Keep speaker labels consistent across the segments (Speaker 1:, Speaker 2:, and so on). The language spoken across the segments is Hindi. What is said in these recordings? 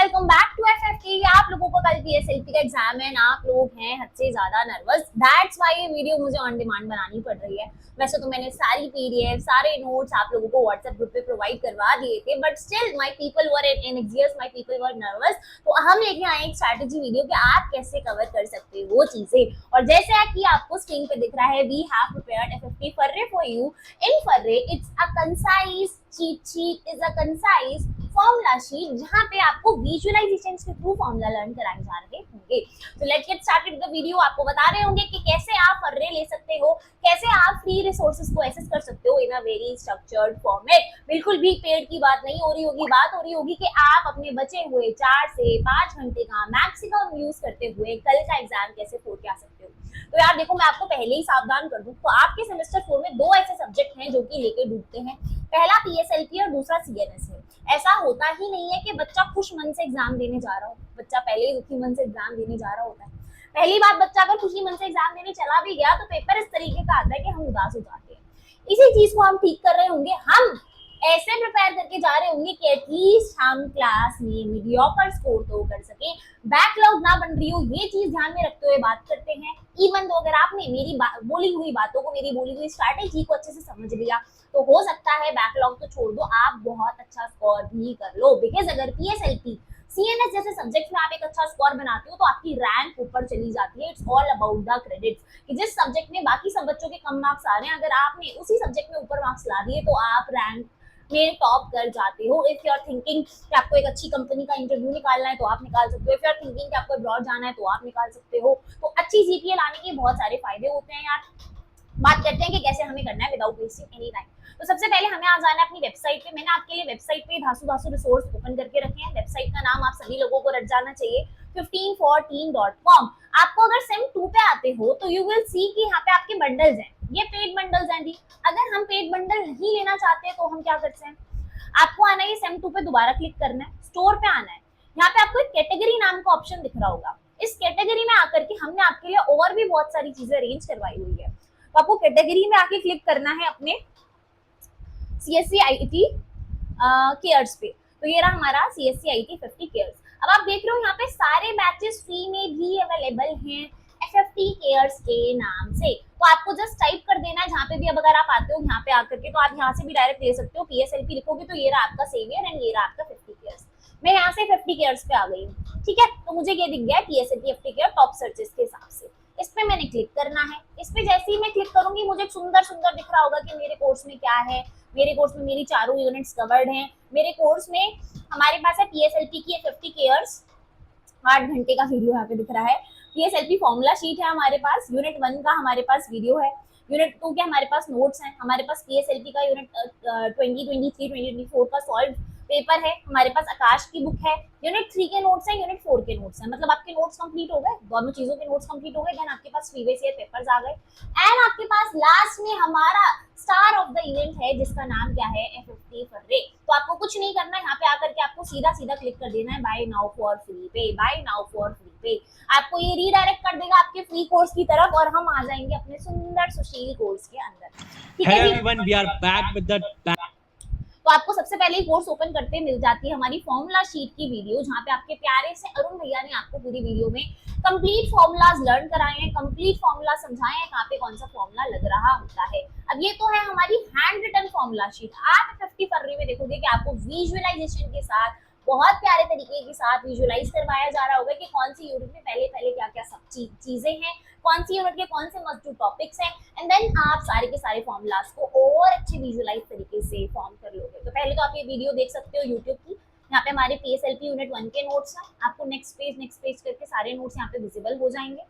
Speaker 1: Welcome back to FFT. आप लोगों को कल पीएसएलपी का एग्जाम है, आप लोग हैं हद से ज्यादा नर्वस। दैट्स व्हाई ये वीडियो मुझे ऑन डिमांड बनानी पड़ रही है। वैसे तो मैंने सारी पीडीएफ, सारे नोट्स आप लोगों को व्हाट्सएप ग्रुप पे प्रोवाइड करवा दिए थे, but still my people were in anxieties, my people were nervous. तो हम लेके आए एक स्ट्रैटेजी वीडियो कि आप कैसे कवर कर सकते हो वो चीजें। और जैसे कि आपको स्क्रीन पे दिख रहा है, वी हैव प्रिपेयर्ड एफएफटी फर्रे फॉर यू। इन फर्रे it's a concise cheat sheet, is a concise formula sheet जहां पे आपको विजुअलाइजेशन के थ्रू फॉर्मूला लर्न कराए जा रहे होंगे। तो let's get started the video. आपको बता रहे होंगे कि कैसे आप अर्रे ले सकते हो, कैसे आप फ्री रिसोर्सेज को एक्सेस कर सकते हो इन अ वेरी स्ट्रक्चर्ड फॉर्मेट। बिल्कुल भी पेड की बात नहीं हो रही होगी, बात हो रही होगी कि आप अपने बचे हुए 4 से 5 घंटे का मैक्सिमम यूज करते हुए कल का एग्जाम कैसे फोड़ के आ सकते हो। तो यार देखो, मैं आपको पहले ही सावधान कर दूं, तो आपके सेमेस्टर 4 में 2 ऐसे सब्जेक्ट हैं जो कि लेके डूबते हैं। पहला पीएसएलपी और दूसरा सीएनएस है। ऐसा होता ही नहीं है कि बच्चा खुश मन से एग्जाम देने जा रहा हो, बच्चा पहले ही दुखी मन से एग्जाम देने जा रहा होता है। पहली बात, बच्चा अगर खुशी मन से एग्जाम देने चला भी गया तो पेपर इस तरीके का आता है कि हम उदास हो जाते हैं। इसी चीज को हम ठीक कर रहे होंगे, हम ऐसे प्रिपेयर करके जा रहे होंगे कि एटलीस्ट हम क्लास में मीडियोकर स्कोर तो कर सके, बैकलॉग ना बन रही हो। ये चीज ध्यान में रखते हुए बात करते हैं। इवन तो अगर आपने मेरी बोली हुई बातों को, मेरी बोली हुई स्ट्रैटेजी को अच्छे से समझ लिया तो हो सकता है बैकलॉग तो छोड़ दो, आप बहुत अच्छा स्कोर भी कर लो। बिकॉज अगर पीएसएलपी सीएनएस जैसे सब्जेक्ट में आप एक अच्छा स्कोर बनाते हो तो आपकी रैंक ऊपर चली जाती है। It's all about the credits कि जिस सब्जेक्ट में बाकी सब बच्चों के कम मार्क्स आ रहे हैं, अगर आपने उसी सब्जेक्ट में ऊपर मार्क्स ला दिए तो आप रैंक में टॉप कर जाते हो। इफ यू आर थिंकिंग कि आपको एक अच्छी कंपनी का इंटरव्यू निकालना है तो आप निकाल सकते हो। इफ यू आर थिंकिंग कि आपको अब्रॉड जाना है तो आप निकाल सकते हो। तो अच्छी जीपीए लाने के बहुत सारे फायदे होते हैं यार। बात करते हैं कि कैसे हमें करना है विदाउट वेस्टिंग एनी टाइम। तो सबसे पहले हमें आ जाना है अपनी वेबसाइट पे। मैंने आपके लिए वेबसाइट पे धासु धासु रिसोर्स ओपन करके रखे हैं। वेबसाइट का नाम आप सभी लोगों को रट जाना चाहिए, 1514.com। आपको अगर सेम 2 पे आते हो तो यू विल सी कि यहाँ पे आपके बंडल्स हैं, ये पेड बंडल्स हैं जी। अगर हम पेड बंडल नहीं लेना चाहते तो हम क्या करते हैं, आपको आना है सेम 2 पे, दोबारा क्लिक करना है, स्टोर पे आना है। यहाँ पे आपको एक कैटेगरी नाम का ऑप्शन दिख रहा होगा। इस कैटेगरी में आकर के हमने आपके लिए और भी बहुत सारी चीजें अरेंज करवाई हुई है। तो आपको कैटेगरी में आके क्लिक करना है अपने सीएससी आईटी केयर्स पे। तो ये रहा हमारा सीएससी आईटी 50 केयर्स। अब आप देख रहे हो यहाँ पे सारे बैचेस फ्री में भी अवेलेबल हैं एफएफटी केयर्स के नाम से। तो आपको जस्ट टाइप कर देना है जहाँ पे भी। अब अगर आप आते हो यहाँ पे आकर के तो आप यहाँ से भी डायरेक्ट ले सकते हो। पीएसएलपी लिखोगे तो ये रहा आपका सेवियर एंड ये रहा आपका 50 केयर्स। मैं यहाँ से 50 केयर्स पे आ गई हूँ, ठीक है। तो मुझे ये दिख गया है पीएसएलपी 50 केयर टॉप सर्चेस के हिसाब से। इस पे मैंने क्लिक करना है। इस पे जैसे ही मैं क्लिक करूंगी मुझे सुंदर सुंदर दिख रहा होगा कि मेरे कोर्स में क्या है। मेरे कोर्स में मेरी चारों यूनिट्स कवर्ड हैं। मेरे कोर्स में हमारे पास है पीएसएलपी की 50 केयर्स, 8 घंटे का वीडियो यहाँ पे दिख रहा है। पीएसएलपी फॉर्मूला शीट है हमारे पास, यूनिट 1 का हमारे पास वीडियो है, यूनिट 2 के हमारे पास नोट्स हैं, हमारे पास पीएसएलपी का यूनिट 2023-2024 का सॉल्व पेपर है, हमारे पास आकाश की बुक है, यूनिट 3 के नोट्स हैं, यूनिट 4 के नोट्स हैं। मतलब आपके नोट्स कंप्लीट हो गए, दोनों चीजों के नोट्स कंप्लीट हो गए। देन आपके पास प्रीवियस ईयर पेपर्स आ गए एंड आपके पास लास्ट में हमारा स्टार ऑफ द इवेंट है जिसका नाम क्या है, एफएफटी फर्रे। तो आपको कुछ नहीं करना है, यहाँ पे आकर के आपको सीधा सीधा क्लिक कर देना है बाय नाउ फॉर फ्री पे, बाय नाउ फॉर फ्री पे। आपको ये रीडायरेक्ट कर देगा आपके फ्री कोर्स की तरफ और हम आ जाएंगे अपने सुंदर सुशील कोर्स के अंदर। ठीक है जी।
Speaker 2: Everyone, we are back with the
Speaker 1: तो आपको सबसे पहले ही कोर्स ओपन करते मिल जाती है हमारी फॉर्मूला शीट की वीडियो, जहाँ पे आपके प्यारे से अरुण भैया ने आपको पूरी वीडियो में कंप्लीट फॉर्मूलाज लर्न कराए हैं, कंप्लीट फॉर्मूला समझाए हैं कहाँ पे कौन सा फॉर्मूला लग रहा होता है। अब ये तो है हमारी हैंड रिटन फॉर्मूला शीट। आप 50 फरवरी में देखोगे कि आपको विजुअलाइजेशन के साथ बहुत प्यारे तरीके के साथ विजुअलाइज करवाया जा रहा होगा कि कौन सी यूनिट में पहले पहले क्या क्या सब चीजें हैं, कौन सी यूनिट के कौन से मस्ट डू टॉपिक्स हैं, एंड देन आप सारे के सारे फॉर्मूलाज को और अच्छे विजुअलाइज तरीके से फॉर्म कर लोगे। तो पहले तो आप ये वीडियो देख सकते हो यूट्यूब की। यहाँ पे हमारे पीएसएलपी यूनिट 1 के नोट्स हैं। आपको नेक्स्ट पेज करके सारे नोट्स यहाँ पे विजिबल हो जाएंगे।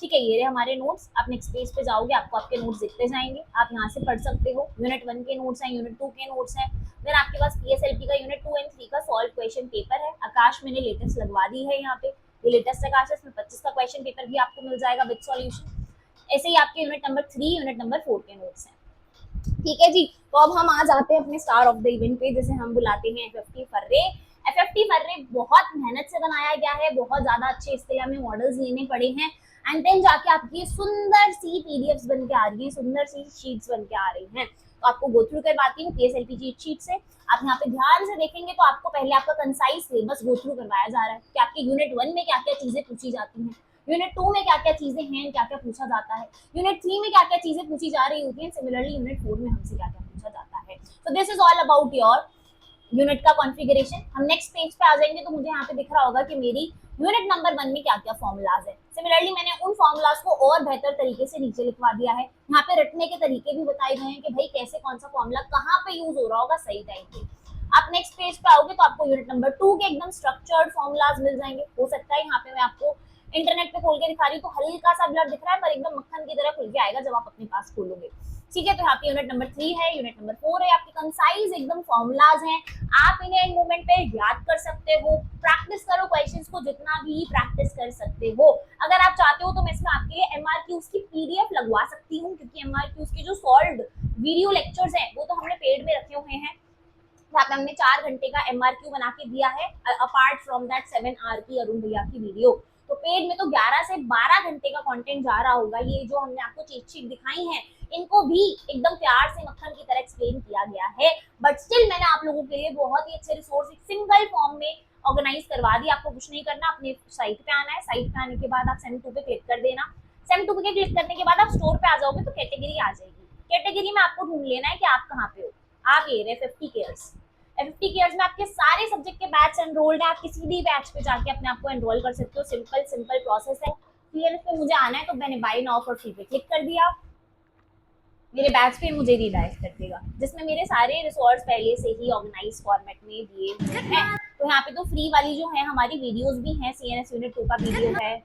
Speaker 1: ठीक है, ये रहे हमारे नोट्स। आप नेक्स्ट पेज पे जाओगे, आपको आपके नोट्स दिखते जाएंगे, आप यहाँ से पढ़ सकते हो। यूनिट 1 के नोट्स हैं, यूनिट 2 के नोट्स हैं। देन आपके पास पीएसएलपी का यूनिट 2 एंड 3 का सॉल्व क्वेश्चन पेपर है। आकाश मैंने लेटेस्ट लगवा दी है यहाँ पे, ये लेटेस्ट आकाश है, इसमें 25 का क्वेश्चन पेपर भी आपको मिल जाएगा विद सॉल्यूशन। ऐसे ही आपके यूनिट नंबर 3, यूनिट नंबर 4 के नोट्स हैं। ठीक है जी। तो अब हम आ जाते हैं अपने स्टार ऑफ द इवेंट पे, जैसे हम बुलाते हैं एफएफटी फर्रे। एफएफटी फर्रे बहुत मेहनत से बनाया गया है, बहुत ज्यादा अच्छे इसके लिए हमें मॉडल्स लेने पड़े हैं एंड देन जाके आपकी सुंदर सी पीडीएफ्स बन के आ रही हैं, सुंदर सी शीट्स बन के आ रही हैं। तो आपको गो थ्रू करवाती हूँ PSLP चीट शीट से। आप यहाँ पे ध्यान से देखेंगे तो आपको पहले आपका कंसाइज सिलेबस गो थ्रू करवाया जा रहा है कि आपके यूनिट 1 में क्या क्या चीजें पूछी जाती हैं, यूनिट 2 में क्या क्या चीजें हैं, क्या क्या पूछा जाता है, यूनिट 3 में क्या क्या चीजें पूछी जा रही होती हैं, सिमिलरली यूनिट 4 में हमसे क्या क्या पूछा जाता है। तो this is all about your unit का कॉन्फ़िगरेशन। हम नेक्स्ट पेज पे आ जाएंगे तो मुझे यहाँ पे दिख रहा होगा कि मेरी यूनिट नंबर 1 में क्या क्या फॉर्मूलाज है। सिमिलरली मैंने उन फॉर्मूलाज को और बेहतर तरीके से नीचे लिखवा दिया है। यहाँ पे रटने के तरीके भी बताए गए हैं कि भाई कैसे कौन सा फॉर्मूला कहाँ पे यूज हो रहा होगा सही टाइम पे। आप नेक्स्ट पेज पे आओगे तो आपको यूनिट नंबर 2 के एकदम स्ट्रक्चर्ड फॉर्मूलाज मिल जाएंगे। हो सकता है यहाँ पे मैं आपको इंटरनेट पे खोल के दिखा रही हूँ तो हल्का सा ब्लर दिख रहा है, पर एकदम मक्खन की तरह खुल के आएगा जब आप अपने पास खोलोगे। ठीक है, तो यहाँ पे यूनिट नंबर 3 है, यूनिट नंबर 4 है, आपके कंसाइज एकदम फॉर्मूलाज हैं। आप इन्हें इन मोमेंट पे याद कर सकते हो, प्रैक्टिस करो क्वेश्चंस को जितना भी प्रैक्टिस कर सकते हो। अगर आप चाहते हो तो मैं इसमें आपके लिए MRQs की PDF लगवा सकती हूँ, क्योंकि MRQs के जो सॉल्व्ड वीडियो लेक्चर्स हैं वो तो हमने पेड में रखे हुए हैं। यहाँ पे हमने 4 घंटे का MRQ बना के दिया है, अपार्ट फ्रॉम दैट 7 आवर की अरुण भैया की वीडियो। तो पेड में तो 11 से 12 घंटे का कंटेंट जा रहा होगा। ये जो हमने आपको चीट शीट दिखाई है इनको भी एकदम प्यार से मक्खन की तरह एक्सप्लेन किया गया है, बट स्टिल मैंने आप लोगों के लिए बहुत ही अच्छे रिसोर्स एक सिंगल फॉर्म में ऑर्गेनाइज करवा दी। आपको कुछ नहीं करना, अपने साइट पे आना है, साइट पे आने के बाद आप सेम 2 पे क्लिक कर देना। सेम 2 पे क्लिक करने के बाद आप स्टोर पे आ जाओगे तो कैटेगरी आ जाएगी। कैटेगरी में आपको ढूंढ लेना है कि आप कहाँ पे हो। आप ये रहे 50 केयर्स। 50 केयर्स में आपके सारे सब्जेक्ट के बैच एनरोल्ड है। आप किसी भी बैच पे जाके अपने आप को एनरोल कर सकते हो। सिंपल प्रोसेस है। क्लियर, पे मुझे आना है तो मैंने बाय नाउ फॉर फ्री पे क्लिक कर दिया। मेरे बैच पे मुझे रीडायरेक्ट कर देगा, जिसमें मेरे सारे रिसोर्स पहले से ही ऑर्गेनाइज फॉर्मेट में दिए हुए हैं। तो यहाँ पे तो फ्री वाली जो है हमारी वीडियोस भी हैं। CNS यूनिट 2 का वीडियो है,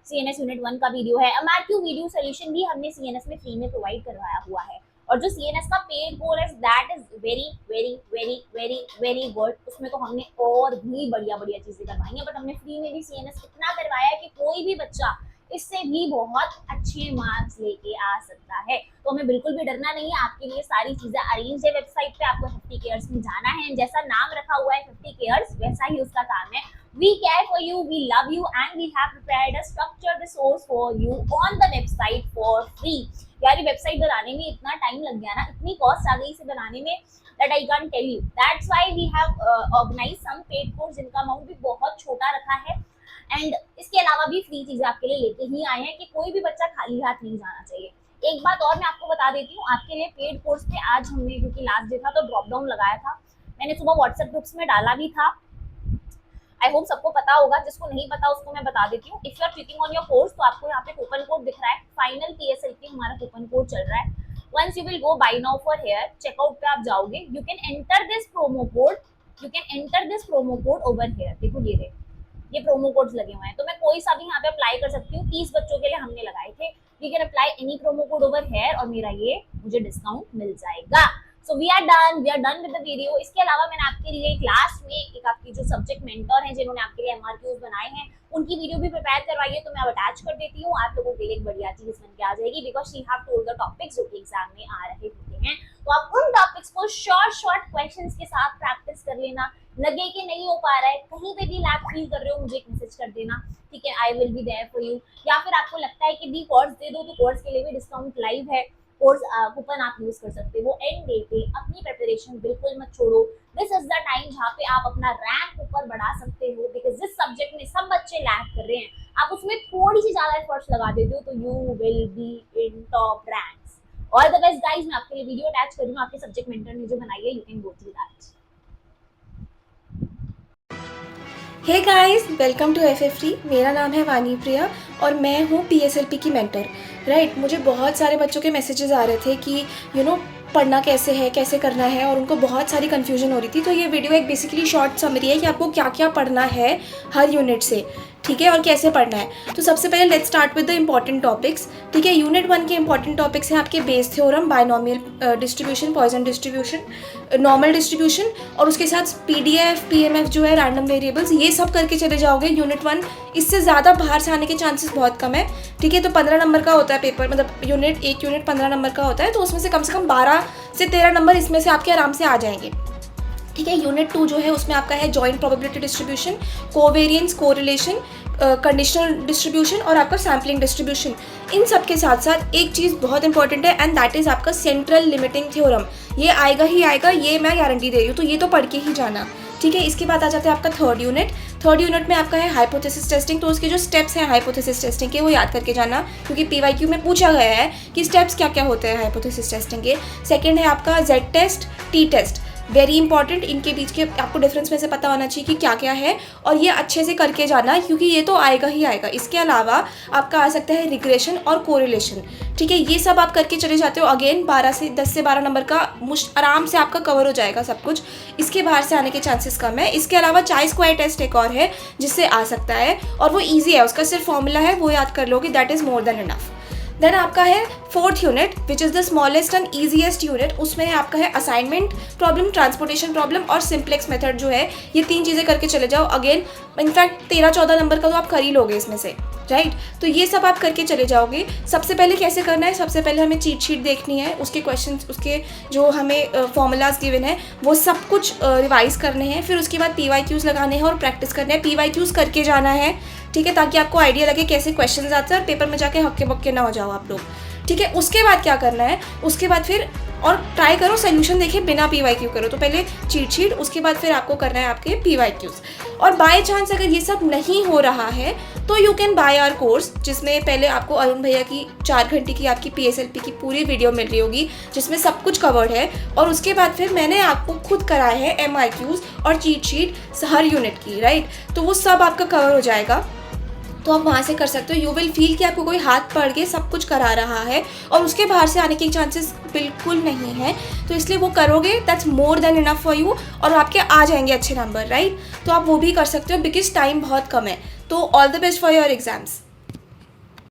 Speaker 1: CNS यूनिट 1 का वीडियो है, MRQ वीडियो सोल्यूशन भी हमने CNS में फ्री में प्रोवाइड करवाया हुआ है। और जो CNS का paid course that is very very very very very good. उसमें तो हमने और भी बढ़िया चीजें करवाई हैं, बट हमने फ्री में भी CNS इतना करवाया है कि कोई भी बच्चा इससे भी बहुत अच्छे मार्क्स लेके आ सकता है। तो हमें बिल्कुल भी डरना नहीं है। आपके लिए सारी चीजें अरेंज है वेबसाइट पे। आपको 50 केयर्स में जाना है, जैसा नाम रखा हुआ है 50 केयर्स वैसा ही उसका काम है। We care for you, we love you, and we have prepared a structured resource for you on the website for free. यार ये वेबसाइट बनाने में इतना टाइम लग गया ना, इतनी कॉस्ट आ गई इसे बनाने में, that I can't tell you. That's why we have organized some paid course जिनका अमाउंट भी बहुत छोटा रखा है। एंड इसके अलावा भी फ्री चीजें आपके लिए लेके ही आए हैं कि कोई भी बच्चा खाली हाथ नहीं जाना चाहिए। एक बात और मैं आपको बता देती हूँ, आपके लिए पेड कोर्स पे आज हमने, क्योंकि लास्ट डे था तो ड्रॉप डाउन लगाया था, मैंने सुबह व्हाट्सएप ग्रुप्स में डाला भी था। आई होप सबको पता होगा, जिसको नहीं पता उसको मैं बता देती हूँ। If you are clicking on your course तो आपको यहाँ पे कूपन कोड दिख रहा है, फाइनल PSLP हमारा कूपन कोड चल रहा है। Once you will go buy now for here, checkout पे आप जाओगे, you can enter this promo code over here. देखो ये प्रोमो कोड्स लगे हुए हैं, तो मैं कोई सा भी यहाँ पे अप्लाई कर सकती हूँ। 30 बच्चों के लिए हमने लगाए थे। You can apply any promo code over here और मेरा ये मुझे डिस्काउंट मिल जाएगा। So we are done with the video. इसके अलावा मैंने आपके लिए क्लास में एक आपकी जो सब्जेक्ट मेंटर हैं जिन्होंने आपके लिए MRQs बनाए हैं उनकी वीडियो भी प्रिपेयर करवाई है, तो मैं अब अटैच कर देती हूँ। आप लोगों के लिए एक बढ़िया चीज बन के आ जाएगी, because she have told the topics जो कि एग्जाम में आ रहे होते हैं। तो आप उन टॉपिक्स को शॉर्ट क्वेश्चंस के साथ प्रैक्टिस कर लेना। लगे कि नहीं हो पा रहा है, कहीं पे भी लैग फील कर रहे हो, मुझे एक मैसेज कर देना, ठीक है, I will be there for you. या फिर आपको लगता है कि दी कोर्स दे दो, तो कोर्स के लिए भी डिस्काउंट लाइव है, कोर्स कूपन आप यूज कर सकते हो। एंड डे पे अपनी प्रिपरेशन बिल्कुल मत छोड़ो। दिस इज द टाइम जहाँ पे आप अपना रैंक ऊपर बढ़ा सकते हो, बिकॉज जिस सब्जेक्ट में सब बच्चे लैग कर रहे हैं आप उसमें थोड़ी सी ज्यादा एफर्ट्स लगा देते हो तो you will be in top ranks. All the best guys. मैं आपके लिए वीडियो अटैच करूंगा, आपके सब्जेक्ट मेंटर ने जो बनाई है, you can go through that.
Speaker 2: Hey guys, welcome to FF free. मेरा नाम है वानी प्रिया और मैं हूँ PSLP की मेंटर। राइट, मुझे बहुत सारे बच्चों के मैसेजेस आ रहे थे कि पढ़ना कैसे है, कैसे करना है, और उनको बहुत सारी कन्फ्यूजन हो रही थी। तो ये वीडियो एक बेसिकली शॉर्ट समरी है कि आपको क्या क्या पढ़ना है हर यूनिट से, ठीक है, और कैसे पढ़ना है। तो सबसे पहले let's start with the important topics, ठीक है। यूनिट 1 के इंपॉर्टेंट टॉपिक्स हैं आपके Bayes theorem, binomial distribution, Poisson distribution, normal distribution, और उसके साथ PDF, PMF जो है, रैंडम वेरिएबल्स, ये सब करके चले जाओगे यूनिट 1। इससे ज़्यादा बाहर से आने के चांसेस बहुत कम है, ठीक है। तो 15 नंबर का होता है पेपर, मतलब एक यूनिट 15 नंबर का होता है, तो उसमें से कम 12 से 13 नंबर इसमें से आपके आराम से आ जाएंगे, ठीक है। यूनिट 2 जो है उसमें आपका है joint probability distribution, covariance, correlation, conditional distribution और आपका सैम्पलिंग डिस्ट्रीब्यूशन। इन सब के साथ साथ एक चीज़ बहुत इंपॉर्टेंट है एंड दैट इज़ आपका सेंट्रल लिमिटिंग थ्योरम। ये आएगा ही आएगा, ये मैं गारंटी दे रही हूँ, तो ये तो पढ़ के ही जाना, ठीक है। इसके बाद आ जाता है आपका थर्ड यूनिट में आपका है हाइपोथेसिस टेस्टिंग। तो उसके जो स्टेप्स हैं हाइपोथेसिस टेस्टिंग के वो याद करके जाना, क्योंकि PYQ में पूछा गया है कि स्टेप्स क्या क्या होते हैं हाइपोथेसिस टेस्टिंग के। सेकंड है आपका Z test, T test, very important. इनके बीच के आपको डिफरेंस में से पता होना चाहिए कि क्या क्या है, और ये अच्छे से करके जाना, क्योंकि ये तो आएगा ही आएगा। इसके अलावा आपका आ सकता है रिग्रेशन और कोरिलेशन, ठीक है। ये सब आप करके चले जाते हो, अगेन 10 से 12 नंबर का आराम से आपका कवर हो जाएगा सब कुछ। इसके बाहर से आने के चांसेस कम है। इसके अलावा चाई स्क्वायर टेस्ट एक और है जिससे आ सकता है, और वो ईजी है, उसका सिर्फ फॉर्मूला है, वो याद कर लोगे, that is more than enough. Then आपका है fourth unit which is the smallest and easiest unit. उसमें आपका है असाइनमेंट प्रॉब्लम, ट्रांसपोर्टेशन प्रॉब्लम और सिंप्लेक्स मेथड जो है, ये 3 चीज़ें करके चले जाओ। अगेन इनफैक्ट 13-14 नंबर का तो आप कर ही लोगे इसमें से, राइट। तो ये सब आप करके चले जाओगे। सबसे पहले कैसे करना है, सबसे पहले हमें चीट शीट देखनी है, उसके क्वेश्चंस, उसके जो हमें फॉर्मूलाज गिवन है वो सब कुछ रिवाइज करने हैं। फिर उसके बाद PYQs लगाने हैं और प्रैक्टिस करने हैं। PYQs करके जाना है, ठीक है, ताकि आपको आइडिया लगे कैसे क्वेश्चन आते हैं और पेपर में जाके हक्के बक्के ना हो जाओ आप लोग, ठीक है। उसके बाद क्या करना है, उसके बाद फिर और ट्राई करो सोल्यूशन देखे बिना PYQ करो। तो पहले चीट शीट, उसके बाद फिर आपको करना है आपके PYQs। और बाय चांस अगर ये सब नहीं हो रहा है तो you can buy our course, जिसमें पहले आपको अरुण भैया की 4 घंटे की आपकी PSLP की पूरी वीडियो मिल रही होगी जिसमें सब कुछ कवर्ड है। और उसके बाद फिर मैंने आपको खुद कराए हैं MIQs और चीट शीट हर यूनिट की, राइट। तो वो सब आपका कवर हो जाएगा, तो आप वहाँ से कर सकते हो। यू विल फील कि आपको कोई हाथ पड़ के सब कुछ करा रहा है और उसके बाहर से आने के चांसेस बिल्कुल नहीं है। तो इसलिए वो करोगे, that's more than enough for you, और आपके आ जाएंगे अच्छे नंबर, राइट। तो आप वो भी कर सकते हो बिकॉज टाइम बहुत कम है। तो all the best for your exams.